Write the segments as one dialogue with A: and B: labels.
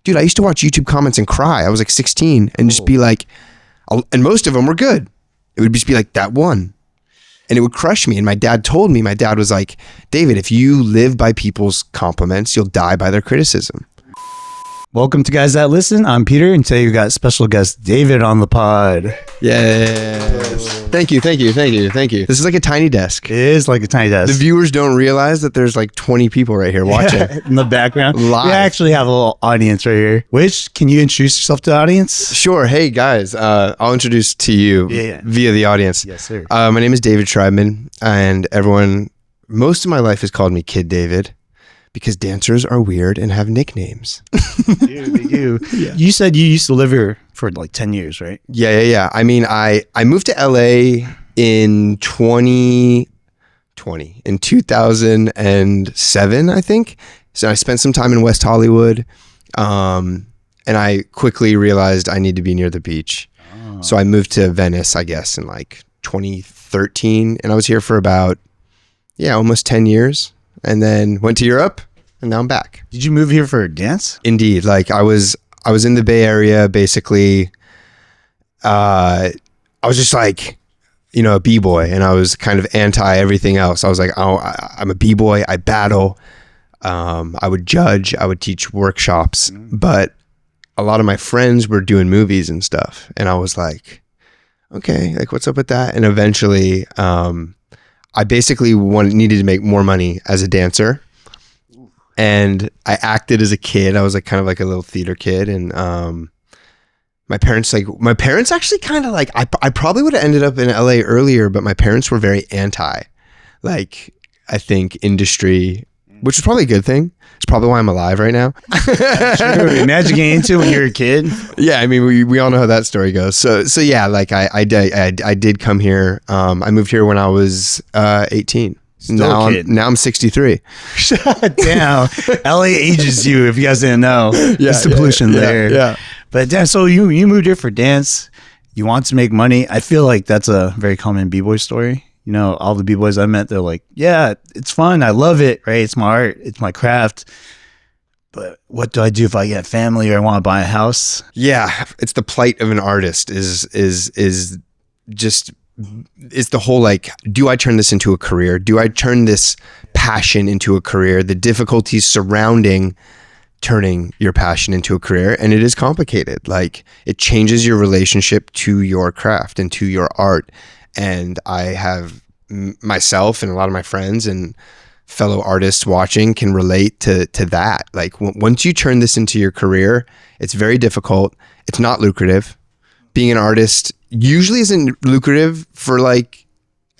A: dude, I used to watch YouTube comments and cry. I was like 16 and just be like, and most of them were good. It would just be like that one. And it would crush me. And my dad told me, my dad was like, David, if you live by people's compliments, you'll die by their criticism.
B: Welcome to Guys That Listen. I'm Peter, and today we got special guest David on the pod.
A: Yes. Thank you. This is like a tiny desk.
B: It is like a tiny desk.
A: The viewers don't realize that there's like 20 people right here watching.
B: In the background.
A: Live.
B: We actually have a little audience right here. Can you introduce yourself to the audience?
A: Sure. Hey, guys. I'll introduce to you via the audience.
B: Yes, sir.
A: My name is David Shreibman, and most of my life has called me Kid David. Because dancers are weird and have nicknames.
B: They do. Yeah. You said you used to live here for like 10 years, right?
A: Yeah. I mean, I moved to LA in 2007, I think. So I spent some time in West Hollywood. And I quickly realized I need to be near the beach. Oh. So I moved to Venice, I guess, in like 2013. And I was here for about, almost 10 years. And then went to Europe, and now I'm back.
B: Did you move here for dance?
A: Indeed. Like I was in the Bay Area, basically. I was just like, a b-boy, and I was kind of anti everything else. I was like, oh, I'm a b-boy. I battle. I would judge. I would teach workshops, but a lot of my friends were doing movies and stuff, and I was like, okay, like what's up with that? And eventually, I basically needed to make more money as a dancer, and I acted as a kid. I was like kind of like a little theater kid, and my parents actually kind of like, I probably would have ended up in LA earlier, but my parents were very anti, like I think industry, which is probably a good thing. It's probably why I'm alive right now.
B: True. Imagine getting into it when you're a kid.
A: Yeah, I mean, we all know how that story goes. So yeah, like I did come here. I moved here when I was 18.
B: Still a kid.
A: Now I'm 63.
B: Damn, LA ages you. If you guys didn't know, it's the pollution there.
A: Yeah.
B: But damn, so you moved here for dance. You want to make money. I feel like that's a very common b-boy story. All the b-boys I met, they're like, yeah, it's fun. I love it, right? It's my art. It's my craft. But what do I do if I get a family or I want to buy a house? Yeah,
A: it's the plight of an artist is the whole like, do I turn this into a career? Do I turn this passion into a career? The difficulties surrounding turning your passion into a career, and it is complicated. Like it changes your relationship to your craft and to your art. And I have myself and a lot of my friends and fellow artists watching can relate to that. Like once you turn this into your career, it's very difficult. It's not lucrative. Being an artist usually isn't lucrative for like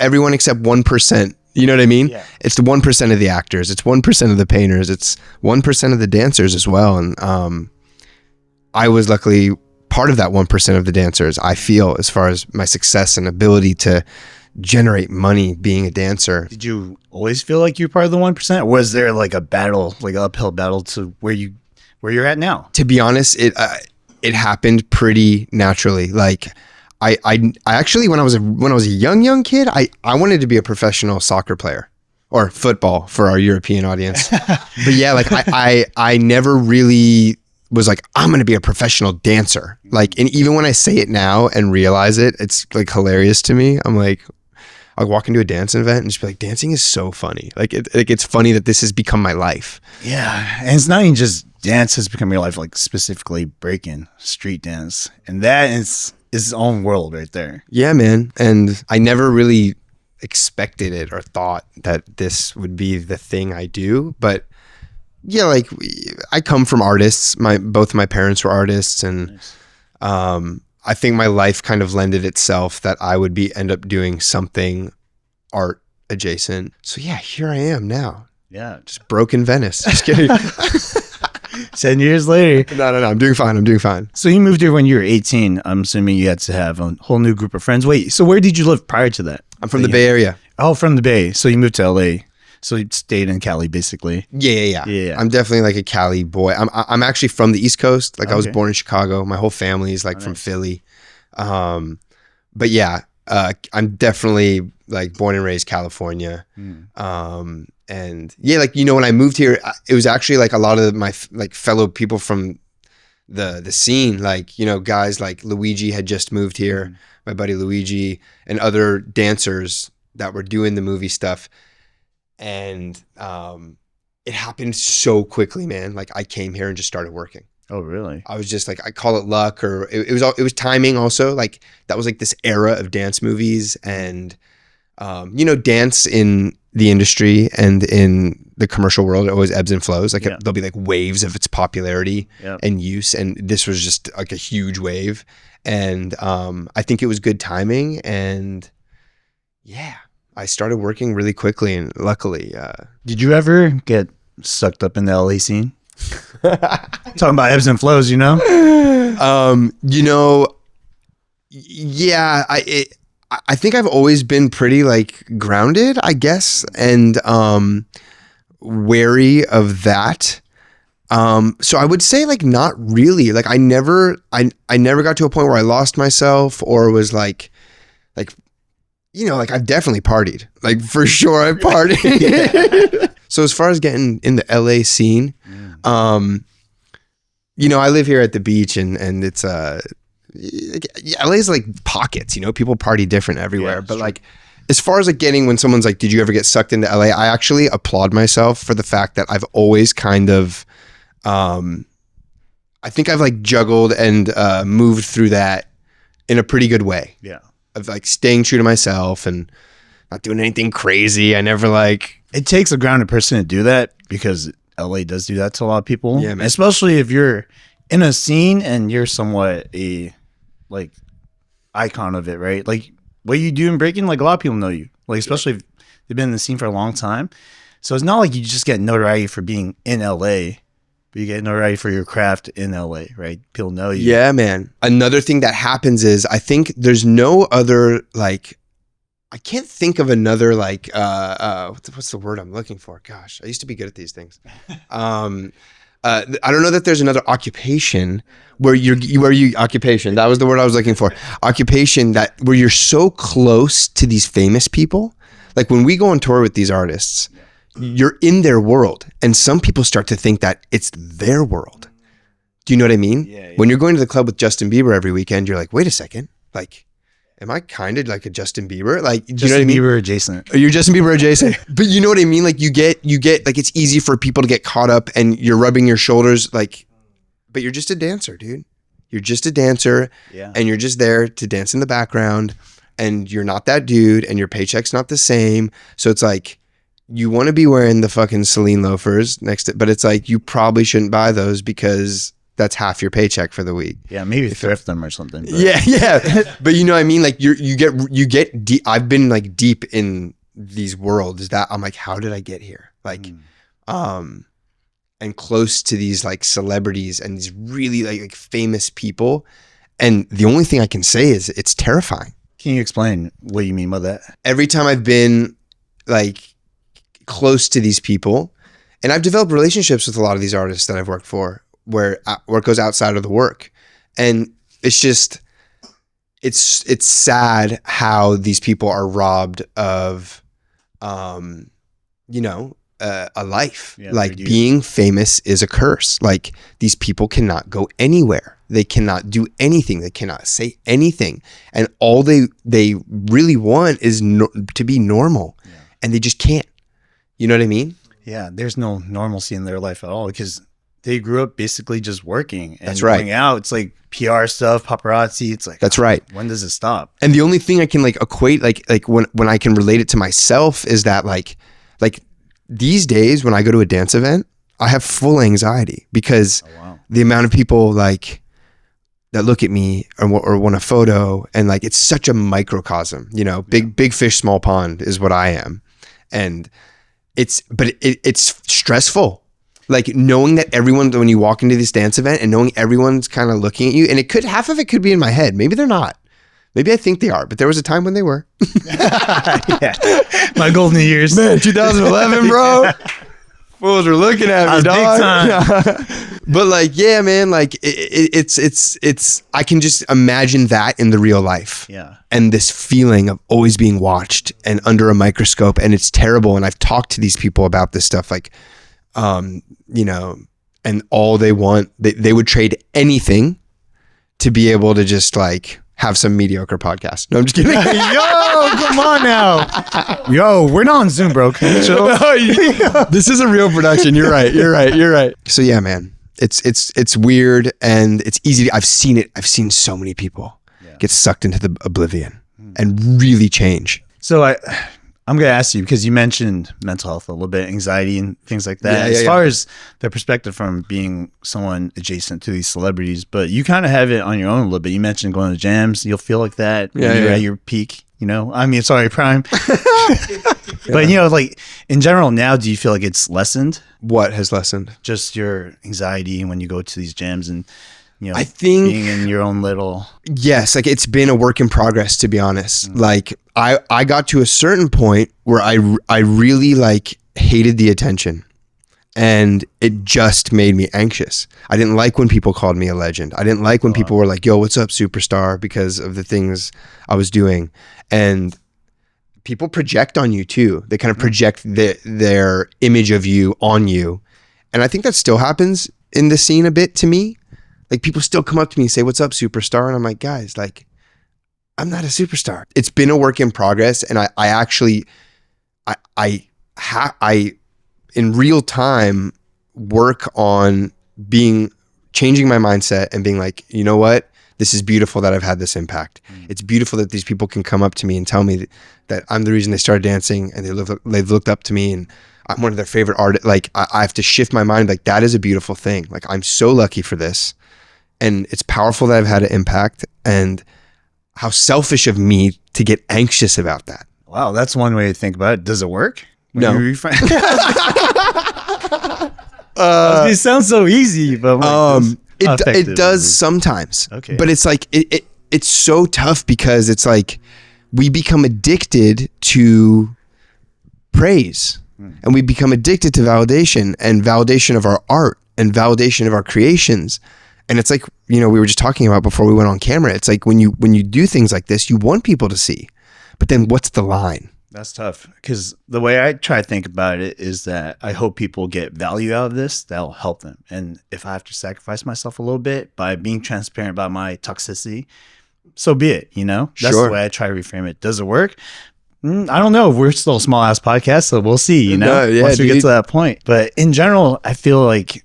A: everyone except 1%. You know what I mean? Yeah. It's the 1% of the actors. It's 1% of the painters. It's 1% of the dancers as well. And I was luckily part of that 1% of the dancers, I feel, as far as my success and ability to generate money being a dancer.
B: Did you always feel like you were part of the 1%? Or was there like a battle, like an uphill battle to where you're at now?
A: To be honest, it happened pretty naturally. Like I actually, when I was a young kid, I wanted to be a professional soccer player or football for our European audience. But yeah, like I never really was like, I'm going to be a professional dancer. Like, and even when I say it now and realize it, it's like hilarious to me. I'm like, I'll walk into a dance event and just be like, dancing is so funny. Like it's funny that this has become my life.
B: Yeah. And it's not even just dance has become your life, like specifically breaking, street dance. And that is its own world right there.
A: Yeah, man. And I never really expected it or thought that this would be the thing I do. But yeah, like I come from artists. Both my parents were artists, and nice. I think my life kind of lended itself that I would end up doing something art adjacent. So yeah, here I am now.
B: Yeah,
A: just broke in Venice. Just kidding.
B: 10 years later.
A: No. I'm doing fine.
B: So you moved here when you were 18. I'm assuming you had to have a whole new group of friends. Wait, so where did you live prior to that?
A: I'm from the Bay Area.
B: Oh, from the Bay. So you moved to LA. So you stayed in Cali, basically.
A: Yeah. I'm definitely like a Cali boy. I'm actually from the East Coast. Like I was born in Chicago. My whole family is like from Philly. But yeah, I'm definitely like born and raised California. And yeah, like, when I moved here, it was actually like a lot of my like fellow people from the scene. Like, you know, guys like Luigi had just moved here, my buddy Luigi, and other dancers that were doing the movie stuff. And it happened so quickly, man. Like I came here and just started working.
B: Oh, really?
A: I was just like, I call it luck, or it was timing also. Like that was like this era of dance movies, and you know, dance in the industry and in the commercial world, it always ebbs and flows. Like there'll be like waves of its popularity and use, and this was just like a huge wave. And I think it was good timing, and yeah, I started working really quickly, and luckily.
B: Did you ever get sucked up in the LA scene? Talking about ebbs and flows, you know?
A: You know, yeah, I think I've always been pretty like grounded, I guess, and wary of that. So I would say like not really. Like I never got to a point where I lost myself or was like, you know, like I've definitely partied. Like for sure I partied. So as far as getting in the LA scene, you know, I live here at the beach, and it's LA's like pockets, you know, people party different everywhere. But like as far as like getting, when someone's like, did you ever get sucked into LA? I actually applaud myself for the fact that I've always kind of I think I've like juggled and moved through that in a pretty good way.
B: Yeah.
A: Of like staying true to myself and not doing anything crazy. I never like.
B: It takes a grounded person to do that, because LA does do that to a lot of people.
A: Yeah, man.
B: Especially if you're in a scene and you're somewhat a like icon of it, right? Like what you do in breaking, like a lot of people know you. Like especially if they've been in the scene for a long time. So it's not like you just get notoriety for being in LA, but you get notoriety for your craft in LA, right? People know you.
A: Yeah, man. Another thing that happens is I think there's no other like, I can't think of another like what's the word I'm looking for? Gosh, I used to be good at these things. I don't know that there's another occupation where occupation. That was the word I was looking for. Occupation that where you're so close to these famous people. Like when we go on tour with these artists, you're in their world, and some people start to think that it's their world. Do you know what I mean?
B: Yeah.
A: When you're going to the club with Justin Bieber every weekend, you're like, wait a second, like, am I kind of like a Justin Bieber? Like, do you know what I mean?
B: Bieber adjacent.
A: You're Justin Bieber adjacent. But you know what I mean? Like you get like, it's easy for people to get caught up, and you're rubbing your shoulders like, but you're just a dancer, dude. You're just a dancer, and you're just there to dance in the background, and you're not that dude, and your paycheck's not the same. So it's like, you want to be wearing the fucking Celine loafers next to, but it's like, you probably shouldn't buy those because that's half your paycheck for the week.
B: Yeah, maybe thrift them or something. But.
A: Yeah. But you know what I mean? Like you get deep. I've been like deep in these worlds that I'm like, how did I get here? Like, and close to these like celebrities and these really like famous people. And the only thing I can say is it's terrifying.
B: Can you explain what you mean by that?
A: Every time I've been like close to these people, and I've developed relationships with a lot of these artists that I've worked for, where work goes outside of the work, and it's just it's sad how these people are robbed of you know, a life. Like being famous is a curse. Like these people cannot go anywhere, they cannot do anything, they cannot say anything, and all they really want is to be normal, and they just can't. You know what I mean?
B: Yeah, there's no normalcy in their life at all, because they grew up basically just working and
A: That's right.
B: going out. It's like PR stuff, paparazzi. It's like,
A: that's right.
B: When does it stop?
A: And the only thing I can like equate, like when I can relate it to myself, is that like these days when I go to a dance event, I have full anxiety because the amount of people like that look at me or want a photo, and like it's such a microcosm. You know, big fish, small pond is what I am, and it's stressful. Like knowing that everyone, when you walk into this dance event and knowing everyone's kind of looking at you, and half of it could be in my head. Maybe they're not. Maybe I think they are, but there was a time when they were.
B: Yeah. My golden years.
A: Man, 2011, bro. Fools are looking at me, dog.
B: Big time.
A: But like, yeah, man, like it's I can just imagine that in the real life.
B: Yeah.
A: And this feeling of always being watched and under a microscope, and it's terrible. And I've talked to these people about this stuff, like, you know, and all they want, they would trade anything to be able to just like have some mediocre podcast. No, I'm just kidding.
B: Yo, come on now. Yo, we're not on Zoom, bro. Can you chill?
A: This is a real production. You're right. So yeah, man, it's weird and it's easy. I've seen it. I've seen so many people get sucked into the oblivion and really change.
B: So I'm going to ask you, because you mentioned mental health a little bit, anxiety and things like that. As far as the perspective from being someone adjacent to these celebrities, but you kind of have it on your own a little bit. You mentioned going to jams. You'll feel like that when you're at your peak, you know? I mean, sorry, prime. But, you know, like in general now, do you feel like it's lessened?
A: What has lessened?
B: Just your anxiety when you go to these jams and, you know,
A: I think
B: being in your own little...
A: Yes, like it's been a work in progress, to be honest. Like I got to a certain point where I really like hated the attention, and it just made me anxious. I didn't like when people called me a legend. I didn't like when people were like, yo, what's up, superstar, because of the things I was doing. And people project on you too. They kind of project their image of you on you. And I think that still happens in the scene a bit to me. Like people still come up to me and say, what's up, superstar? And I'm like, guys, like, I'm not a superstar. It's been a work in progress. And I actually, in real time work on changing my mindset and being like, you know what? This is beautiful that I've had this impact. It's beautiful that these people can come up to me and tell me that I'm the reason they started dancing, and they've looked up to me and I'm one of their favorite artists. Like I have to shift my mind. Like that is a beautiful thing. Like I'm so lucky for this. And it's powerful that I've had an impact, and how selfish of me to get anxious about that.
B: Wow, that's one way to think about it. Does it work?
A: No.
B: It sounds so easy, but
A: it does sometimes.
B: Okay.
A: But it's like it's so tough because it's like we become addicted to praise, and we become addicted to validation and validation of our art and validation of our creations. And it's like, you know, we were just talking about before we went on camera. It's like when you do things like this, you want people to see, but then what's the line?
B: That's tough, because the way I try to think about it is that I hope people get value out of this. That'll help them. And if I have to sacrifice myself a little bit by being transparent about my toxicity, so be it, you know? That's the way I try to reframe it. Does it work? I don't know. We're still a small ass podcast, so we'll see, you know, once we get to that point. But in general, I feel like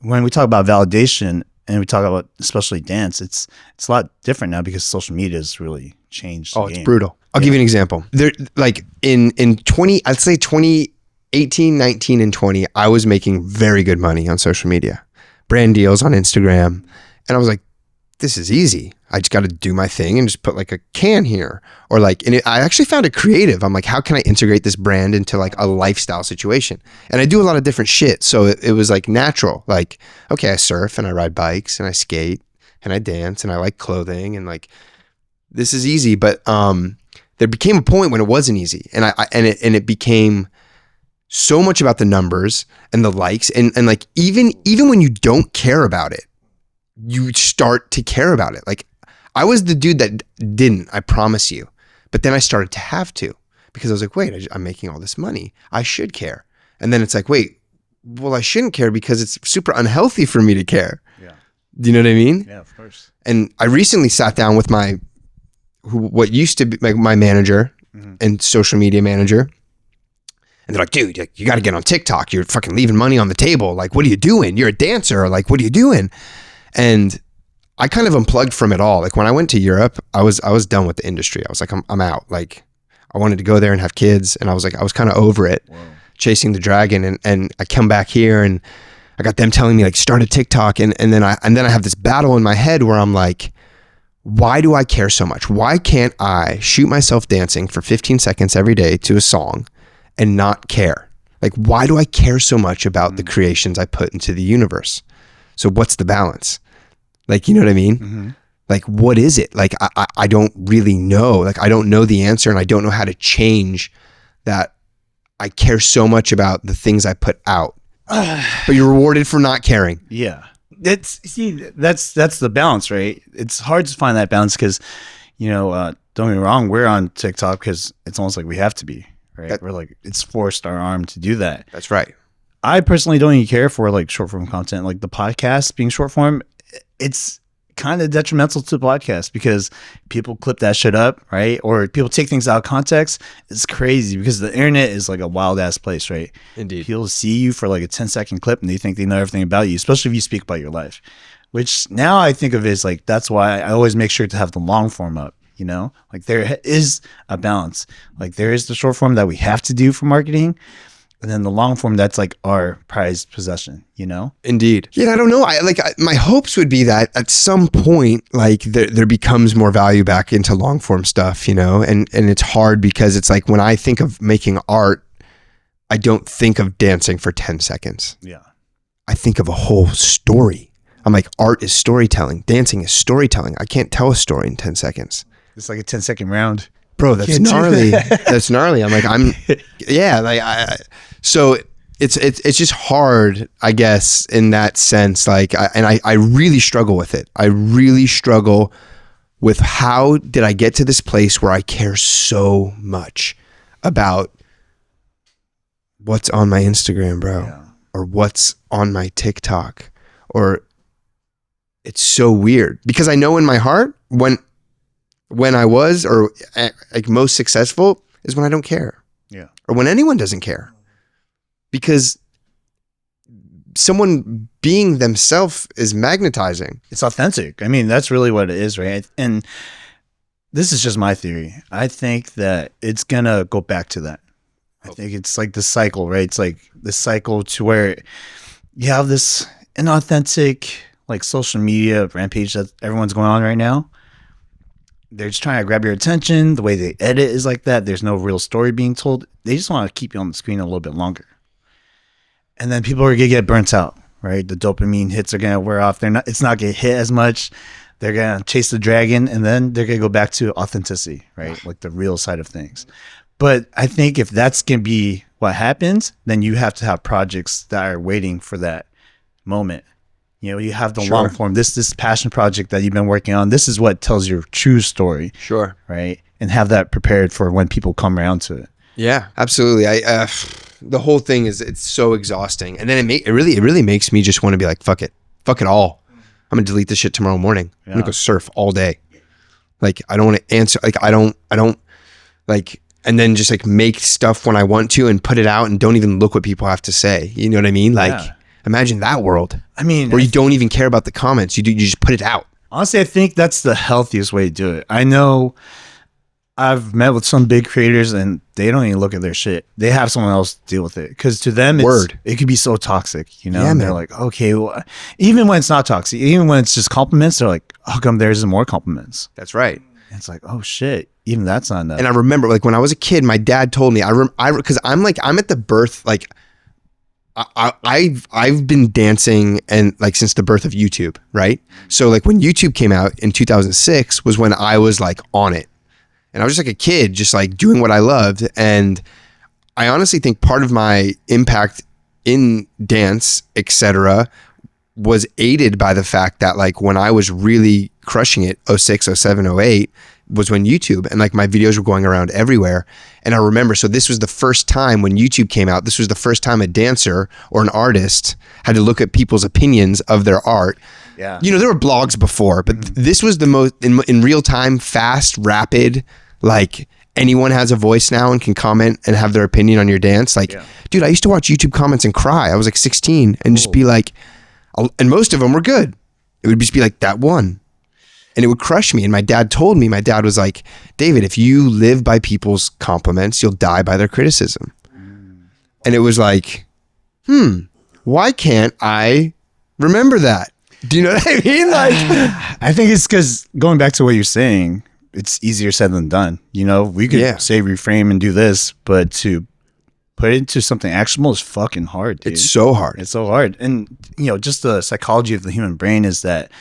B: when we talk about validation, and we talk about especially dance, it's a lot different now because social media has really changed the game.
A: It's brutal. I'll give you an example. There, like in 2018, 19, and 20, I was making very good money on social media, brand deals on Instagram. And I was like, this is easy. I just got to do my thing and just put like a can here, or like, and I actually found it creative. I'm like, how can I integrate this brand into like a lifestyle situation? And I do a lot of different shit. So it was like natural. Like, okay, I surf and I ride bikes and I skate and I dance and I like clothing, and like, this is easy. But there became a point when it wasn't easy, and it became so much about the numbers and the likes, and like even when you don't care about it, you start to care about it. Like I was the dude that didn't, I promise you, but then I started to have to, because I was like, wait, I'm making all this money, I should care. And then it's like, wait, well, I shouldn't care because it's super unhealthy for me to care. Yeah. Do you know what I mean?
B: Yeah, of course.
A: And I recently sat down with what used to be my manager and social media manager. And they're like, dude, you got to get on TikTok. You're fucking leaving money on the table. Like, what are you doing? You're a dancer. Like, what are you doing? And I kind of unplugged from it all. Like when I went to Europe, I was done with the industry. I was like, I'm out. Like I wanted to go there and have kids. And I was kind of over it, chasing the dragon. And I come back here and I got them telling me like, start a TikTok. And then I have this battle in my head where I'm like, why do I care so much? Why can't I shoot myself dancing for 15 seconds every day to a song and not care? Like, why do I care so much about the creations I put into the universe? So what's the balance? Like, you know what I mean? Like, what is it? Like, I don't really know. Like, I don't know the answer, and I don't know how to change that. I care so much about the things I put out, but you're rewarded for not caring.
B: Yeah. That's the balance, right? It's hard to find that balance because, you know, don't get me wrong, we're on TikTok because it's almost like we have to be, right? We're like, it's forced our arm to do that.
A: That's right.
B: I personally don't even care for like short form content, like the podcast being short form. It's kind of detrimental to the podcast because people clip that shit up, right? Or people take things out of context. It's crazy because the internet is like a wild ass place, right?
A: Indeed.
B: People see you for like a 10-second clip and they think they know everything about you, especially if you speak about your life, which now I think of as like, that's why I always make sure to have the long form up, you know, like there is a balance. Like there is the short form that we have to do for marketing. And then the long form, that's like our prized possession, you know?
A: Indeed. Yeah, I don't know. My hopes would be that at some point, like there becomes more value back into long form stuff, you know? And it's hard because it's like when I think of making art, I don't think of dancing for 10 seconds.
B: Yeah.
A: I think of a whole story. I'm like, art is storytelling. Dancing is storytelling. I can't tell a story in 10 seconds.
B: It's like a 10-second round.
A: Bro, that's gnarly. That's gnarly. I'm like, so it's just hard, I guess, in that sense. Like, I really struggle with it. I really struggle with how did I get to this place where I care so much about what's on my Instagram, bro, or what's on my TikTok, or it's so weird because I know in my heart when I was or like most successful is when I don't care.
B: Yeah.
A: Or when anyone doesn't care. Because someone being themselves is magnetizing.
B: It's authentic. I mean, that's really what it is, right? And this is just my theory. I think that it's going to go back to that. I think it's like the cycle, right? It's like the cycle to where you have this inauthentic like social media rampage that everyone's going on right now. They're just trying to grab your attention. The way they edit is like that. There's no real story being told. They just want to keep you on the screen a little bit longer. And then people are going to get burnt out, right? The dopamine hits are going to wear off. It's not going to hit as much. They're going to chase the dragon and then they're going to go back to authenticity, right? Like the real side of things. But I think if that's going to be what happens, then you have to have projects that are waiting for that moment. You know, you have the long form, this passion project that you've been working on. This is what tells your true story.
A: Sure.
B: Right. And have that prepared for when people come around to it.
A: Yeah, absolutely. The whole thing it's so exhausting. And then it really makes me just want to be like, fuck it all. I'm going to delete this shit tomorrow morning. I'm going to go surf all day. Like, I don't want to answer. Like, I don't like, and then just like make stuff when I want to and put it out and don't even look what people have to say. You know what I mean? Like, imagine that world.
B: I mean,
A: where you don't even care about the comments. You just put it out.
B: Honestly, I think that's the healthiest way to do it. I know I've met with some big creators and they don't even look at their shit. They have someone else deal with it. Because to them, it could be so toxic, you know?
A: Yeah,
B: and they're like, okay, well, even when it's not toxic, even when it's just compliments, they're like, how come there's more compliments?
A: That's right.
B: And it's like, oh shit, even that's not enough.
A: And I remember like when I was a kid, my dad told me, because I'm at the birth, like, I've been dancing and like since the birth of YouTube, right? So like when YouTube came out in 2006 was when I was like on it. And I was just like a kid, just like doing what I loved. And I honestly think part of my impact in dance, etc., was aided by the fact that like when I was really crushing it, 06, 07, 08, was when YouTube and like my videos were going around everywhere. And I remember, so this was the first time when YouTube came out, this was the first time a dancer or an artist had to look at people's opinions of their art.
B: Yeah.
A: You know, there were blogs before, but this was the most in real time, fast, rapid, like anyone has a voice now and can comment and have their opinion on your dance. Like, dude, I used to watch YouTube comments and cry. I was like 16 and just be like, and most of them were good. It would just be like that one. And it would crush me. And my dad told me, my dad was like, David, if you live by people's compliments, you'll die by their criticism. And it was like, why can't I remember that? Do you know what I mean? Like,
B: I think it's because going back to what you're saying, it's easier said than done. You know, we could say reframe and do this, but to put it into something actionable is fucking hard, dude.
A: It's so hard.
B: It's so hard. And, you know, just the psychology of the human brain is that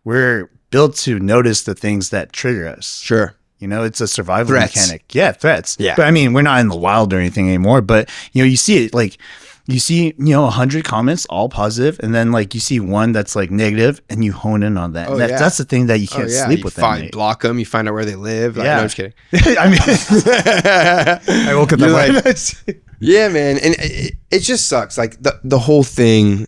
B: we're built to notice the things that trigger us.
A: Sure.
B: You know, it's a survival
A: Threats.
B: mechanic. Yeah, threats.
A: Yeah.
B: But I mean, we're not in the wild or anything anymore, but, you know, you see it like, you see, 100 comments, all positive, and then like you see one that's like negative, and you hone in on that. That's the thing that you can't sleep with.
A: Block them. You find out where they live. Like, no, I'm just kidding.
B: I mean, I woke up that way.
A: Yeah, man. And it just sucks. Like the whole thing,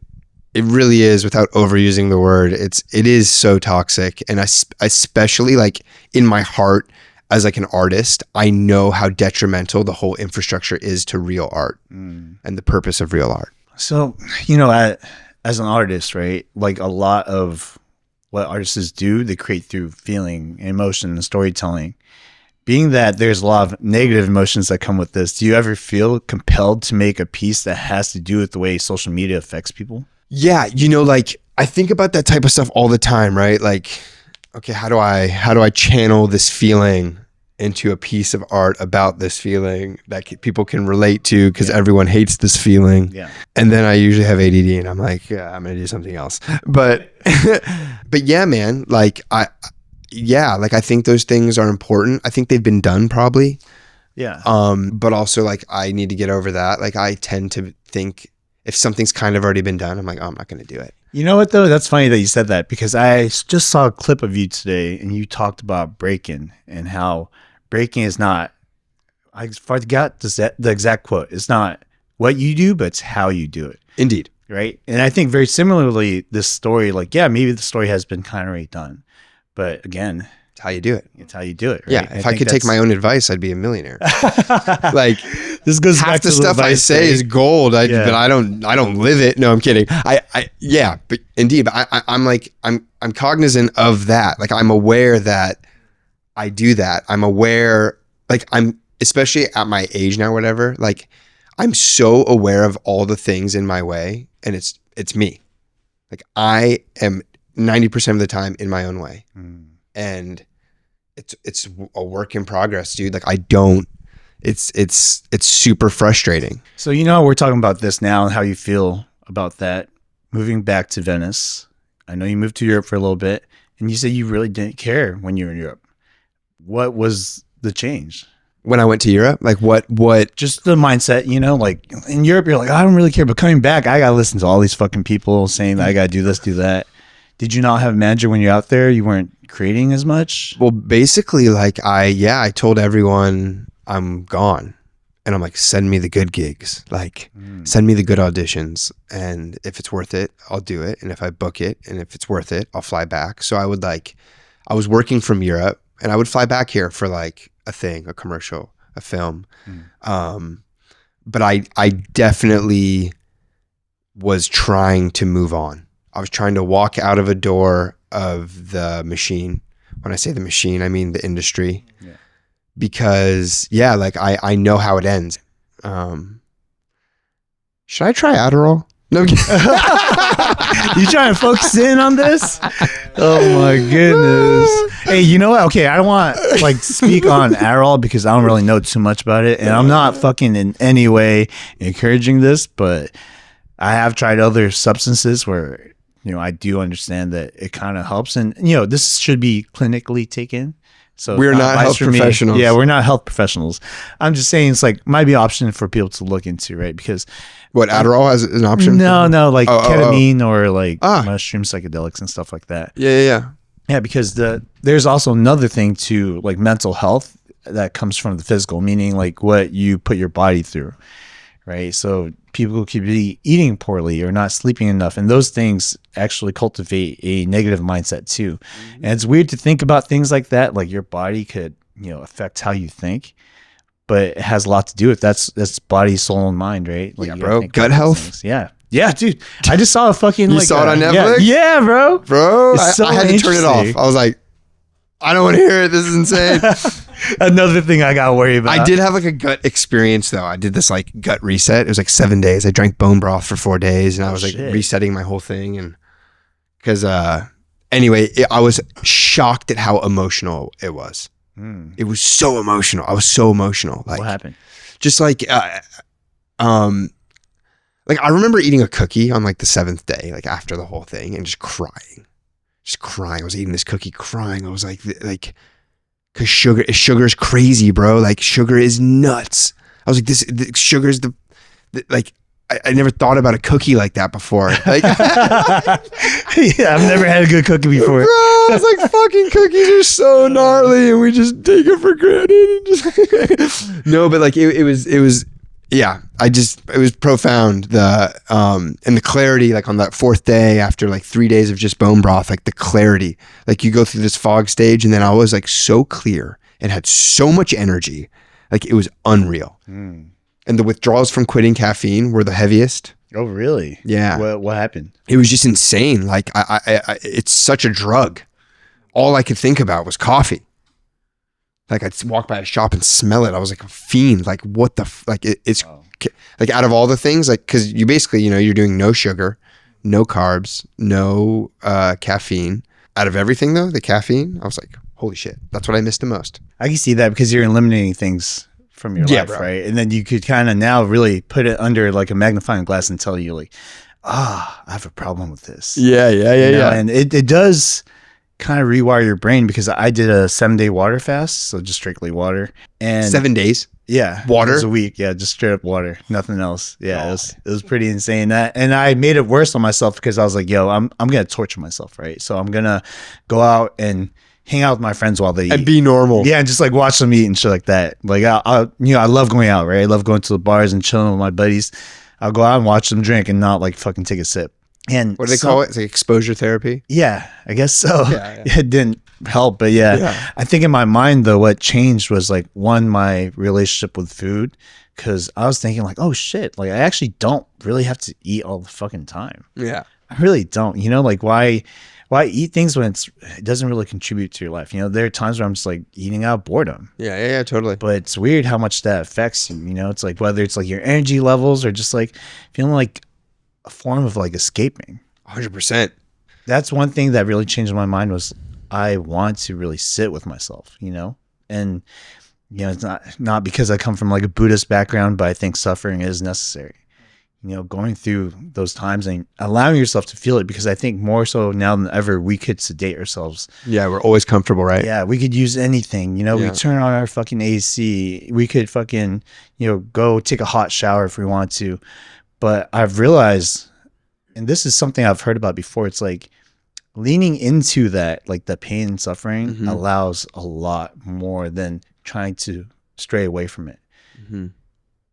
A: it really is, without overusing the word, it is so toxic. And especially like in my heart as like an artist, I know how detrimental the whole infrastructure is to real art and the purpose of real art.
B: So, as an artist, right? Like a lot of what artists do, they create through feeling, emotion, and storytelling. Being that there's a lot of negative emotions that come with this, do you ever feel compelled to make a piece that has to do with the way social media affects people?
A: Yeah, like I think about that type of stuff all the time, right? Like, okay, how do I channel this feeling into a piece of art about this feeling that people can relate to, because everyone hates this feeling.
B: Yeah.
A: And then I usually have ADD and I'm like, yeah, I'm going to do something else. But yeah, man, like I think those things are important. I think they've been done probably.
B: Yeah.
A: But also like I need to get over that. Like I tend to think if something's kind of already been done, I'm like, oh, I'm not going to do it. You
B: know what though? That's funny that you said that, because I just saw a clip of you today and you talked about breaking and how breaking is not, I forgot the exact quote. It's not what you do, but it's how you do it.
A: Indeed.
B: Right. And I think very similarly, this story, like, yeah, maybe the story has been kind of already done, but again,
A: it's how you do it.
B: It's how you do it. Right?
A: Yeah. If I could take my own advice, I'd be a millionaire. Like
B: this goes
A: half
B: back
A: the
B: to
A: stuff I say is gold. But I don't live it. No, I'm kidding. But indeed, but I'm cognizant of that. Like I'm aware that I do that. I'm aware, like I'm, especially at my age now, whatever, like I'm so aware of all the things in my way, and it's me. Like I am 90% of the time in my own way. And it's a work in progress, dude. Like it's super frustrating.
B: So, we're talking about this now and how you feel about that. Moving back to Venice. I know you moved to Europe for a little bit, and you said you really didn't care when you were in Europe. What was the change?
A: When I went to Europe, like what?
B: Just the mindset, like in Europe, you're like, I don't really care. But coming back, I got to listen to all these fucking people saying that I got to do this, do that. Did you not have a manager when you're out there? You weren't creating as much?
A: Well, basically, like I told everyone I'm gone. And I'm like, send me the good gigs. Like, send me the good auditions. And if it's worth it, I'll do it. And if I book it, and if it's worth it, I'll fly back. So I was working from Europe, and I would fly back here for like a thing, a commercial, a film. But I definitely was trying to move on. I was trying to walk out of a door of the machine. When I say the machine, I mean the industry. Yeah. Because like I know how it ends. Should I try Adderall? No, I'm kidding.
B: You trying to focus in on this? Oh my goodness. Hey, you know what? Okay, I don't want to speak on Adderall because I don't really know too much about it, and I'm not fucking in any way encouraging this, but I have tried other substances where I do understand that it kind of helps, and this should be clinically taken. So
A: we're not health professionals.
B: Yeah, we're not health professionals. I'm just saying it's might be an option for people to look into, right? Because
A: what, Adderall has an option?
B: No, ketamine or mushroom psychedelics and stuff like that. Yeah, because there's also another thing to mental health that comes from the physical, meaning what you put your body through, right? So people could be eating poorly or not sleeping enough, and those things actually cultivate a negative mindset too. And it's weird to think about things like that, like your body could affect how you think, but it has a lot to do with that's body, soul, and mind, right?
A: Yeah, bro. Gut health.
B: Yeah, dude. I just saw a fucking
A: you saw it on Netflix.
B: Yeah, bro.
A: I had to turn it off. I was like, I don't want to hear it. This is insane.
B: Another thing I got worried about.
A: I did have a gut experience though. I did this gut reset. It was 7 days. I drank bone broth for 4 days, and I was resetting my whole thing. And because anyway, I was shocked at how emotional it was. It was so emotional. I was so emotional.
B: What happened?
A: Just I remember eating a cookie on the 7th day, after the whole thing, and just crying. I was eating this cookie crying. I was because sugar is crazy, bro. Sugar is nuts. I was sugar is I never thought about a cookie like that before.
B: Yeah, I've never had a good cookie before.
A: Bro, it's fucking cookies are so gnarly, and we just take it for granted. No, but it Yeah, it was profound. And the clarity, like on that fourth day after like 3 days of just bone broth, like the clarity, like you go through this fog stage and then I was like so clear and had so much energy. Like it was unreal. And the withdrawals from quitting caffeine were the heaviest.
B: Oh, really?
A: Yeah.
B: What happened?
A: It was just insane. Like I it's such a drug. All I could think about was coffee. Like I'd walk by a shop and smell it. I was like a fiend. Like what the it's like out of all the things, like because you basically you're doing no sugar, no carbs, no caffeine. Out of everything though, the caffeine, I was like, holy shit, that's what I missed the most.
B: I can see that because you're eliminating things from your life,
A: bro.
B: right? And then you could kind of now really put it under like a magnifying glass and tell you like, I have a problem with this.
A: Yeah.
B: And it does kind of rewire your brain because I did a 7-day water fast, so just strictly water. And
A: 7 days.
B: Yeah,
A: Water?
B: It was a week. Yeah, just straight up water, nothing else. Yeah, it was pretty insane. And I made it worse on myself because I was like, yo, I'm gonna torture myself, right? So I'm gonna go out and hang out with my friends while they eat.
A: And be normal.
B: Yeah, and just like watch them eat and shit like that. Like I love going out, right? I love going to the bars and chilling with my buddies. I'll go out and watch them drink and not like fucking take a sip. And
A: what do they call it? It's like exposure therapy.
B: Yeah, I guess so.
A: Yeah.
B: It didn't help, but yeah. I think in my mind though, what changed was like one, my relationship with food, because I was thinking like, oh shit, like I actually don't really have to eat all the fucking time.
A: Yeah,
B: I really don't. Like why eat things when it doesn't really contribute to your life? There are times where I'm just like eating out of boredom.
A: Yeah, totally.
B: But it's weird how much that affects you. It's like whether it's like your energy levels or just like feeling like a form of like escaping.
A: 100%.
B: That's one thing that really changed my mind was I want to really sit with myself, and it's not because I come from like a Buddhist background, but I think suffering is necessary. Going through those times and allowing yourself to feel it, because I think more so now than ever we could sedate ourselves.
A: Yeah, we're always comfortable, right?
B: Yeah, we could use anything. We turn on our fucking AC. We could fucking go take a hot shower if we want to. But I've realized, and this is something I've heard about before, it's like leaning into that, like the pain and suffering allows a lot more than trying to stray away from it.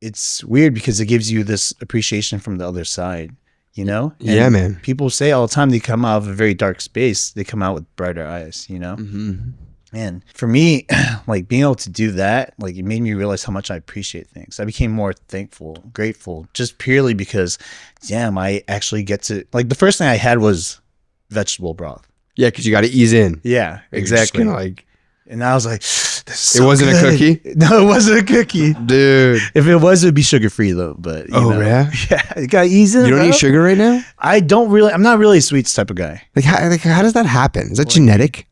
B: It's weird because it gives you this appreciation from the other side, And
A: yeah, man.
B: People say all the time they come out of a very dark space, they come out with brighter eyes, And for me, like being able to do that, like it made me realize how much I appreciate things. I became more thankful, grateful, just purely because, damn, I actually get to, like the first thing I had was vegetable broth.
A: Yeah, because you got to ease in.
B: Yeah, exactly. And I was like, this is
A: it wasn't
B: good.
A: A cookie?
B: No, it wasn't a cookie.
A: Dude.
B: If it was, it would be sugar-free though. But
A: yeah?
B: Yeah, you got to ease in.
A: You don't eat sugar right now?
B: I'm not really a sweets type of guy.
A: Like how does that happen? Is that genetic?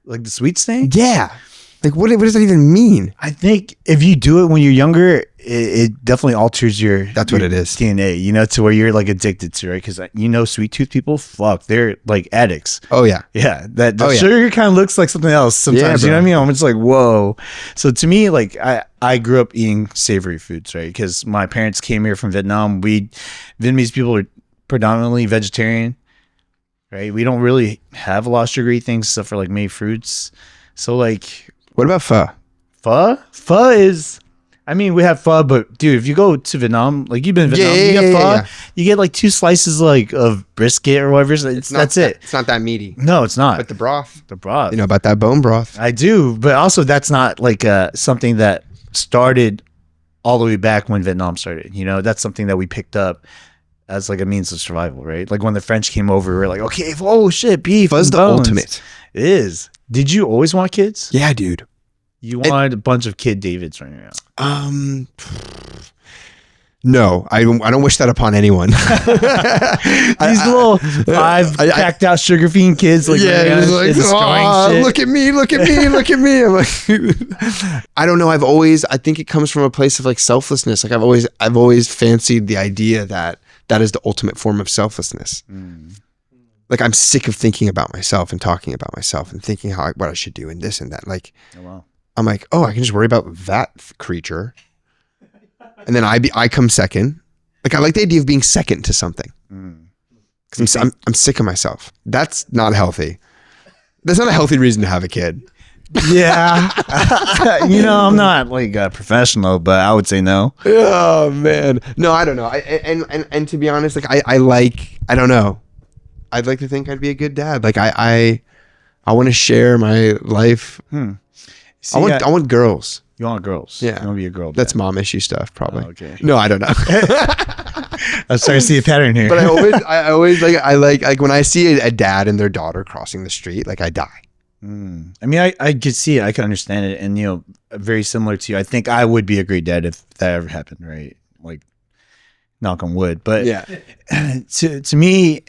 B: Like the sweets thing?
A: Yeah. Like what does that even mean?
B: I think if you do it when you're younger, it definitely alters your
A: That's what it is.
B: DNA, to where you're like addicted to, right? Because sweet tooth people, fuck, they're like addicts.
A: Oh yeah.
B: Yeah. That sugar kind of looks like something else sometimes.
A: Yeah,
B: you know what I mean? I'm just like, whoa. So to me, like I grew up eating savory foods, right? Because my parents came here from Vietnam. Vietnamese people are predominantly vegetarian. Right, we don't really have a lot of sugary things except for like maybe fruits. So like,
A: what about pho?
B: Pho is, we have pho, but dude, if you go to Vietnam, like you've been in Vietnam, you get pho, you get like 2 slices like of brisket or whatever. That's it.
A: It's not that meaty.
B: No, it's not.
A: But the broth.
B: You
A: know about that bone broth?
B: I do, but also that's not like something that started all the way back when Vietnam started. That's something that we picked up as like a means of survival, right? Like when the French came over, we were like, okay, oh shit, beef.
A: Pho's the ultimate.
B: It is. Did you always want kids?
A: Yeah, dude.
B: You wanted a bunch of kid Davids running around.
A: No, I don't wish that upon anyone.
B: These little 5 packed out sugar fiend kids, like
A: like, look at me. I'm like, I don't know. I think it comes from a place of like selflessness. Like I've always fancied the idea that is the ultimate form of selflessness. Like I'm sick of thinking about myself and talking about myself and thinking what I should do and this and that. Like, I'm like, I can just worry about that creature. And then I come second. Like I like the idea of being second to something. Because I'm sick of myself. That's not healthy. That's not a healthy reason to have a kid.
B: Yeah. I'm not like a professional, but I would say no.
A: Oh man, no, I don't know. And to be honest, like I don't know. I'd like to think I'd be a good dad. Like I want to share my life.
B: See,
A: I want girls.
B: You want girls?
A: Yeah,
B: you want to be a girl.
A: That's
B: dad.
A: mom issue stuff, probably.
B: Oh, okay.
A: No, I don't know.
B: I'm starting to see a pattern here.
A: But I always like when I see a dad and their daughter crossing the street, like I die.
B: I mean, I could see it. I can understand it. And, very similar to you, I think I would be a great dad if that ever happened, right? Like, knock on wood. But
A: Yeah.
B: to me,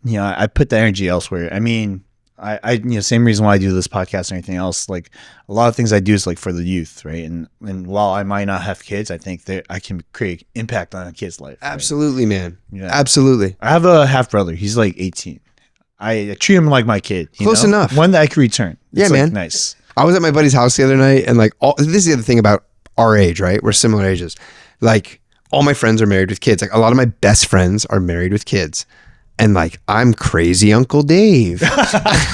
B: I put the energy elsewhere. I mean, I same reason why I do this podcast and everything else. Like, a lot of things I do is like for the youth, right? And while I might not have kids, I think that I can create impact on a kid's life.
A: Absolutely, man.
B: Yeah.
A: Absolutely.
B: I have a half brother. He's like 18. I treat him like my kid.
A: Close enough.
B: One that I can return.
A: Yeah,
B: It's,
A: man.
B: Nice.
A: I was at my buddy's house the other night, and like this is the other thing about our age, right? We're similar ages. Like all my friends are married with kids. Like a lot of my best friends are married with kids. And like, I'm crazy Uncle Dave.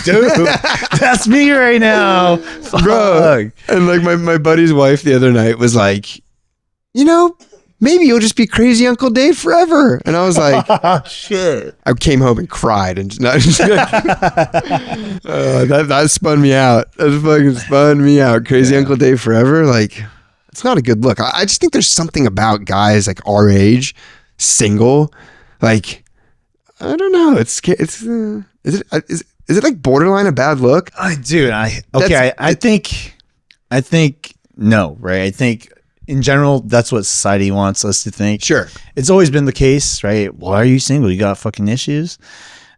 B: Dude, that's me right now.
A: Bro. And like my buddy's wife the other night was like, maybe you'll just be crazy Uncle Dave forever. And I was like,
B: Oh, shit.
A: I came home and cried and that spun me out. That fucking spun me out. Crazy Uncle Dave forever. Like, it's not a good look. I just think there's something about guys like our age, single, like, I don't know. Is it like borderline a bad look?
B: Dude, I think no, right? I think in general, that's what society wants us to think.
A: Sure.
B: It's always been the case, right? Why are you single? You got fucking issues?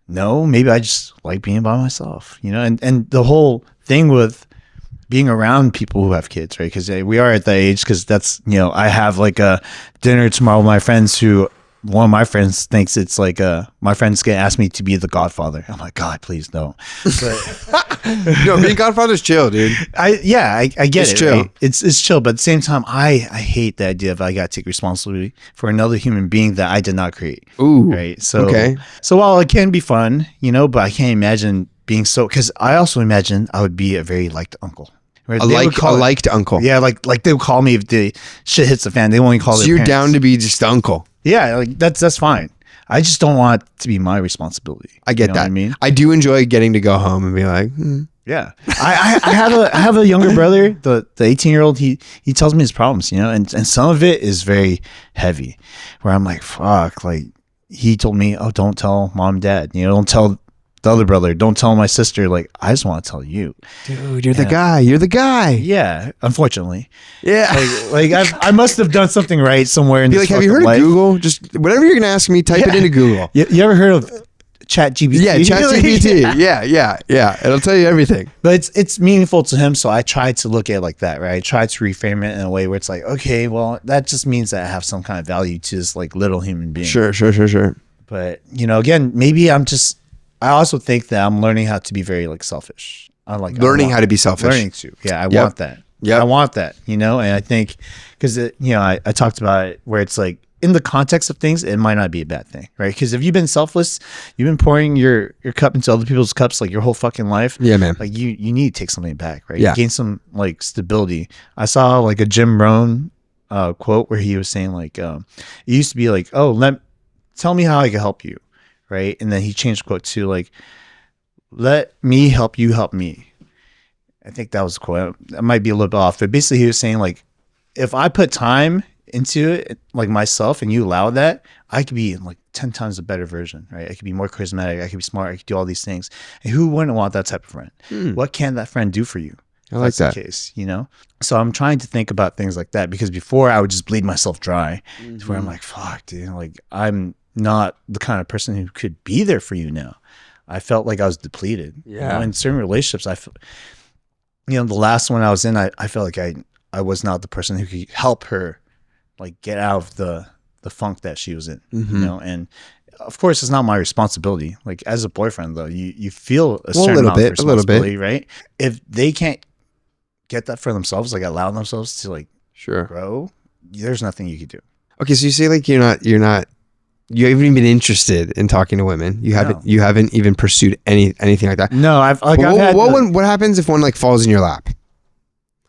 B: No, maybe I just like being by myself, and the whole thing with being around people who have kids, right? Because we are at that age, because that's, I have like a dinner tomorrow with my friends who, one of my friends thinks it's like my friend's gonna ask me to be the godfather. I'm like, God, please don't. But
A: No, being godfather's chill, dude.
B: I get
A: It's
B: it.
A: chill.
B: Right? It's chill, but at the same time, I hate the idea of I gotta take responsibility for another human being that I did not create.
A: Ooh.
B: Right. So
A: Okay.
B: So while it can be fun, but I can't imagine being because I also imagine I would be a very liked uncle. Right?
A: A liked uncle.
B: Yeah, like they would call me if the shit hits the fan. They won't even call
A: So
B: their
A: you're
B: parents.
A: down to be just uncle.
B: Yeah, like that's fine. I just don't want it to be my responsibility.
A: I get that.
B: What I mean,
A: I do enjoy getting to go home and be like,
B: yeah. I have a younger brother, the 18-year-old. He tells me his problems, and some of it is very heavy. Where I'm like, fuck. Like he told me, oh, don't tell mom and dad. Don't tell the other brother. Don't tell my sister. Like I just want to tell you,
A: dude, you're the guy. You're the guy.
B: Yeah. Unfortunately.
A: Yeah.
B: Like I must have done something right somewhere in
A: Be
B: this
A: like, have you heard of Google? Just whatever you're gonna ask me, type it into Google.
B: You ever heard of ChatGPT?
A: Yeah, ChatGPT. Yeah. It'll tell you everything.
B: But it's meaningful to him, so I try to look at it like that, right? I try to reframe it in a way where it's like, okay, well, that just means that I have some kind of value to this like little human being.
A: Sure.
B: But again, maybe I also think that I'm learning how to be very like selfish.
A: Learning how to be selfish.
B: Learning to. Yeah, I want that.
A: Yeah,
B: I want that, and I think because I talked about it where it's like in the context of things, it might not be a bad thing, right? Because if you've been selfless, you've been pouring your cup into other people's cups like your whole fucking life.
A: Yeah, man.
B: Like you need to take something back, right?
A: Yeah.
B: You gain some like stability. I saw like a Jim Rohn quote where he was saying like, it used to be like, oh, tell me how I can help you, right? And then he changed the quote to like, let me help you help me. I think that was a quote. That might be a little bit off, but basically he was saying like, if I put time into it, like myself, and you allow that, I could be like 10 times a better version, right? I could be more charismatic. I could be smart. I could do all these things. And who wouldn't want that type of friend? What can that friend do for you?
A: I like that.
B: The case, So I'm trying to think about things like that because before I would just bleed myself dry to where I'm like, fuck, dude, like I'm not the kind of person who could be there for you now. I felt like I was depleted.
A: Yeah.
B: In certain relationships, the last one I was in, I felt like I was not the person who could help her like get out of the funk that she was in, and of course it's not my responsibility. Like as a boyfriend though, you feel a certain amount of responsibility, right? If they can't get that for themselves, like allow themselves to like
A: Sure.
B: grow, there's nothing you could do.
A: Okay, so you say like you're not You haven't even been interested in talking to women. You haven't.
B: No.
A: You haven't even pursued anything like that.
B: No,
A: What happens if one like falls in your lap?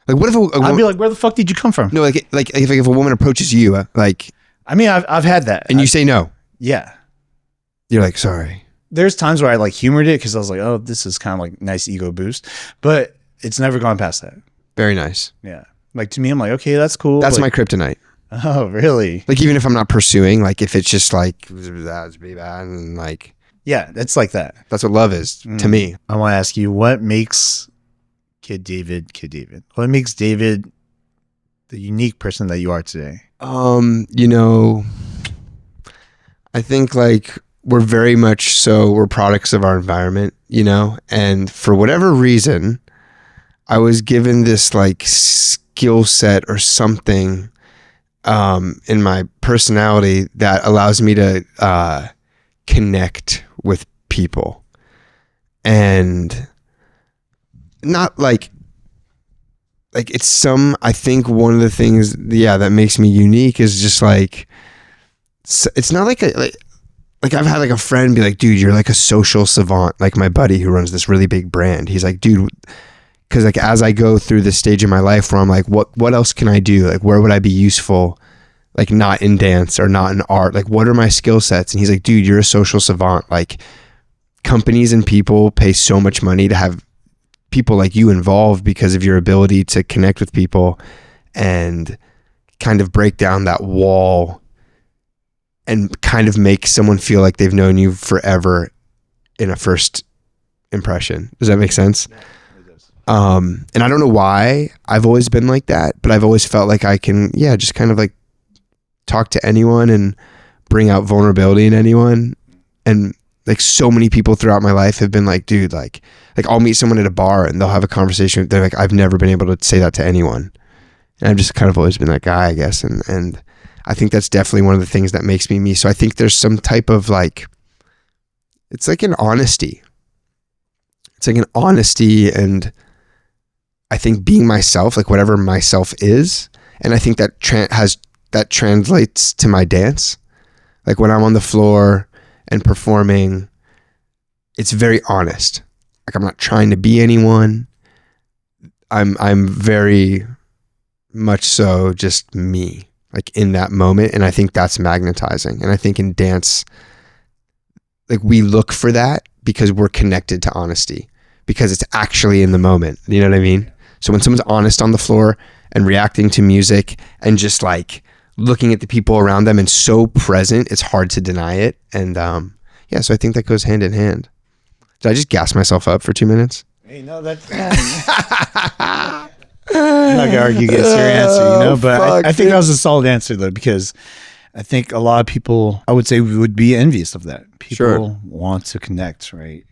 A: Like, what if
B: I'd be like, where the fuck did you come from?
A: no, like if a woman approaches you, like,
B: I mean, I've had that.
A: and you say no,
B: Yeah.
A: you're like, sorry.
B: There's times where I like humored it because I was like, oh, this is kind of like nice ego boost, but it's never gone past that.
A: Very nice.
B: Yeah. Like to me, I'm like, okay, that's cool.
A: That's
B: like,
A: my kryptonite.
B: Oh, really?
A: Like, even if I'm not pursuing, like, if it's just like that's be bad, and like,
B: Yeah, it's like that.
A: that's what love is to me.
B: I want to ask you, what makes Kid David? What makes David the unique person that you are today?
A: You know, I think like we're very much so we're products of our environment, you know, and for whatever reason, I was given this like skill set or something in my personality that allows me to connect with people, and not like it's some, I think one of the things, that makes me unique is just like, it's not like like I've had like a friend be like, dude, you're like a social savant. Like my buddy who runs this really big brand. He's like, dude, cause like as I go through this stage in my life where I'm like, what else can I do? Like, where would I be useful? Like not in dance or not in art. Like, what are my skill sets? And he's like, dude, you're a social savant. Like companies and people pay so much money to have people like you involved because of your ability to connect with people and kind of break down that wall and kind of make someone feel like they've known you forever in a first impression. Does that make sense?
B: Yeah, it does.
A: And I don't know why I've always been like that, but I've always felt like I can, just kind of like talk to anyone and bring out vulnerability in anyone. And like so many people throughout my life have been like, dude, like I'll meet someone at a bar and they'll have a conversation. They're like, I've never been able to say that to anyone. And I've just kind of always been that guy, I guess. And I think that's definitely one of the things that makes me me. So I think there's some type of like, it's like an honesty. It's like an honesty, and I think being myself, like whatever myself is. And I think that that translates to my dance. Like when I'm on the floor and performing, it's very honest. Like I'm not trying to be anyone. I'm very much so just me, like in that moment. And I think that's magnetizing. And I think in dance, like we look for that because we're connected to honesty, because it's actually in the moment. You know what I mean? So when someone's honest on the floor and reacting to music and just like looking at the people around them and so present, it's hard to deny it. And so I think that goes hand in hand. Did I just gas myself up for 2 minutes?
B: Hey, no, that's I'm not gonna argue against your answer, but I think that was a solid answer though, because I think a lot of people, I would say, would be envious of that. People want to connect, right?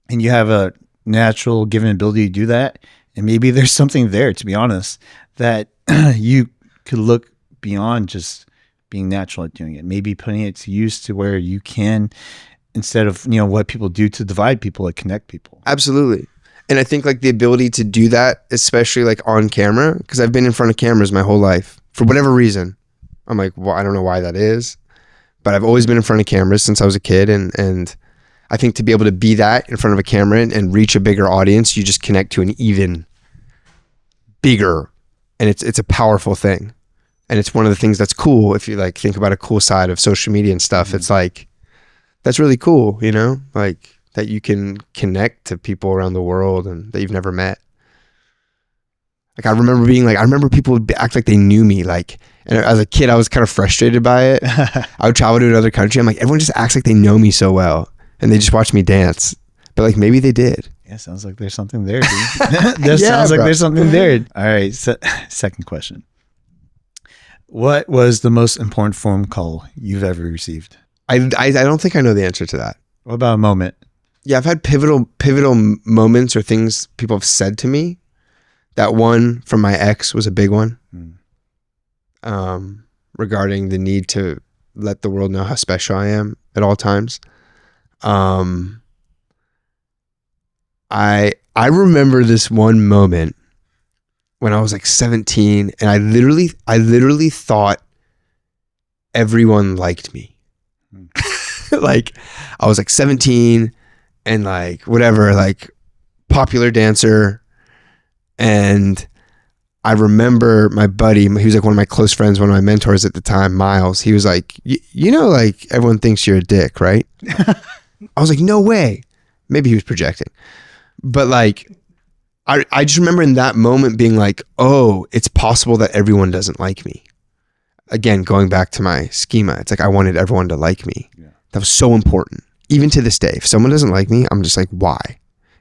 B: And you have a natural given ability to do that. And maybe there's something there, to be honest, that you could look beyond just being natural at doing it. Maybe putting it to use to where you can, instead of, what people do to divide people, like connect people.
A: Absolutely. And I think like the ability to do that, especially like on camera, because I've been in front of cameras my whole life for whatever reason. I'm like, well, I don't know why that is, but I've always been in front of cameras since I was a kid. And I think to be able to be that in front of a camera and reach a bigger audience, you just connect to an even bigger, and it's a powerful thing. And it's one of the things that's cool. If you like think about a cool side of social media and stuff, it's like, that's really cool, like that you can connect to people around the world and that you've never met. Like I remember people would act like they knew me. Like, and as a kid, I was kind of frustrated by it. I would travel to another country. I'm like, everyone just acts like they know me so well, and they just watch me dance. But like maybe they did.
B: Yeah, sounds like there's something there, dude. Sounds like there's something there. All right, second question. What was the most important phone call you've ever received?
A: I don't think I know the answer to that.
B: What about a moment?
A: Yeah, I've had pivotal moments or things people have said to me. That one from my ex was a big one. Regarding the need to let the world know how special I am at all times. I remember this one moment when I was like 17, and I literally thought everyone liked me. Like I was like 17 and like whatever, like popular dancer. And I remember my buddy, he was like one of my close friends, one of my mentors at the time, Miles. He was like, you know, like everyone thinks you're a dick, right? I was like, no way. Maybe he was projecting. But like, I just remember in that moment being like, oh, it's possible that everyone doesn't like me. Again, going back to my schema, it's like I wanted everyone to like me. Yeah. That was so important. Even to this day, if someone doesn't like me, I'm just like, why?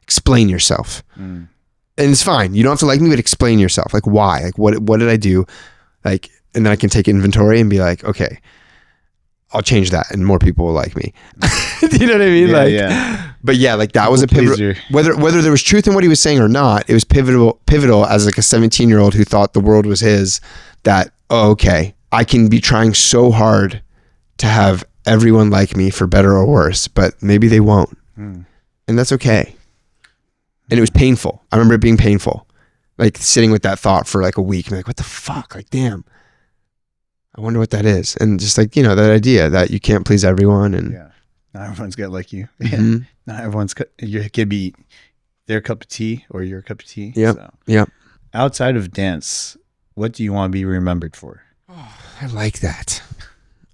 A: Explain yourself. And it's fine. You don't have to like me, but explain yourself. Like, why? Like, what did I do? Like, and then I can take inventory and be like, okay, I'll change that and more people will like me. Do you know what I mean? But yeah, like that was a pivotal, whether there was truth in what he was saying or not, it was pivotal as like a 17-year-old who thought the world was his, that, oh, okay, I can be trying so hard to have everyone like me for better or worse, but maybe they won't. And that's okay. And it was painful. I remember it being painful, like sitting with that thought for like a week and like, what the fuck? Like, damn, I wonder what that is. And just like, you know, that idea that you can't please everyone. And
B: not everyone's got like you.
A: Mm-hmm.
B: Not everyone's, you could be their cup of tea or your cup of tea.
A: Yep.
B: So.
A: Yep.
B: Outside of dance, what do you want to be remembered for?
A: Oh, I like that.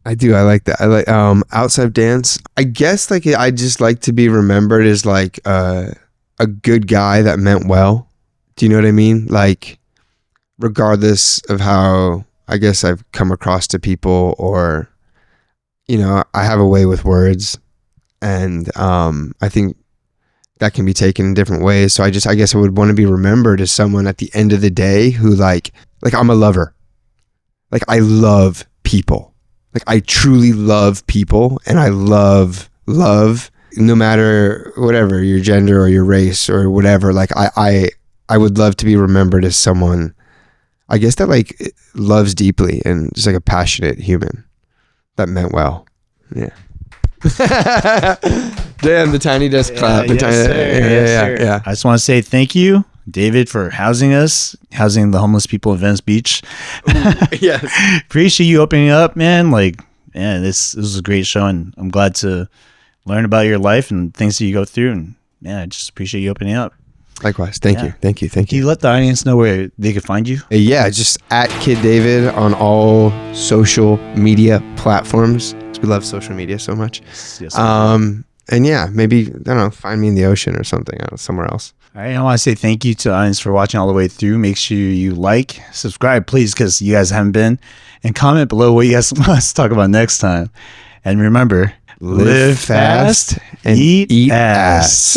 A: I do. I like that. I like, outside of dance, I guess like I just like to be remembered as like, a good guy that meant well. Do you know what I mean? Like, regardless of how I guess I've come across to people, or, you know, I have a way with words, and I think that can be taken in different ways. So I guess I would want to be remembered as someone at the end of the day who like I'm a lover. Like I love people. Like I truly love people, and I love no matter whatever your gender or your race or whatever. Like I would love to be remembered as someone, I guess, that like loves deeply and just like a passionate human that meant well. Yeah. Damn, the tiny desk clap. Yeah.
B: I just want to say thank you, David, for housing the homeless people in Venice Beach.
A: Yes.
B: Appreciate you opening up, man. Like, man, this was a great show, and I'm glad to learn about your life and things that you go through. And man, I just appreciate you opening up.
A: Likewise. Thank you. Can
B: you let the audience know where they could find you?
A: Yeah, just at Kid David on all social media platforms. We love social media so much. Yes. And yeah, maybe, I don't know, find me in the ocean or something, somewhere else.
B: All right, I want to say thank you to the audience for watching all the way through. Make sure you like, subscribe, please, because you guys haven't been, and comment below what you guys want us to talk about next time. And remember, live fast and eat ass.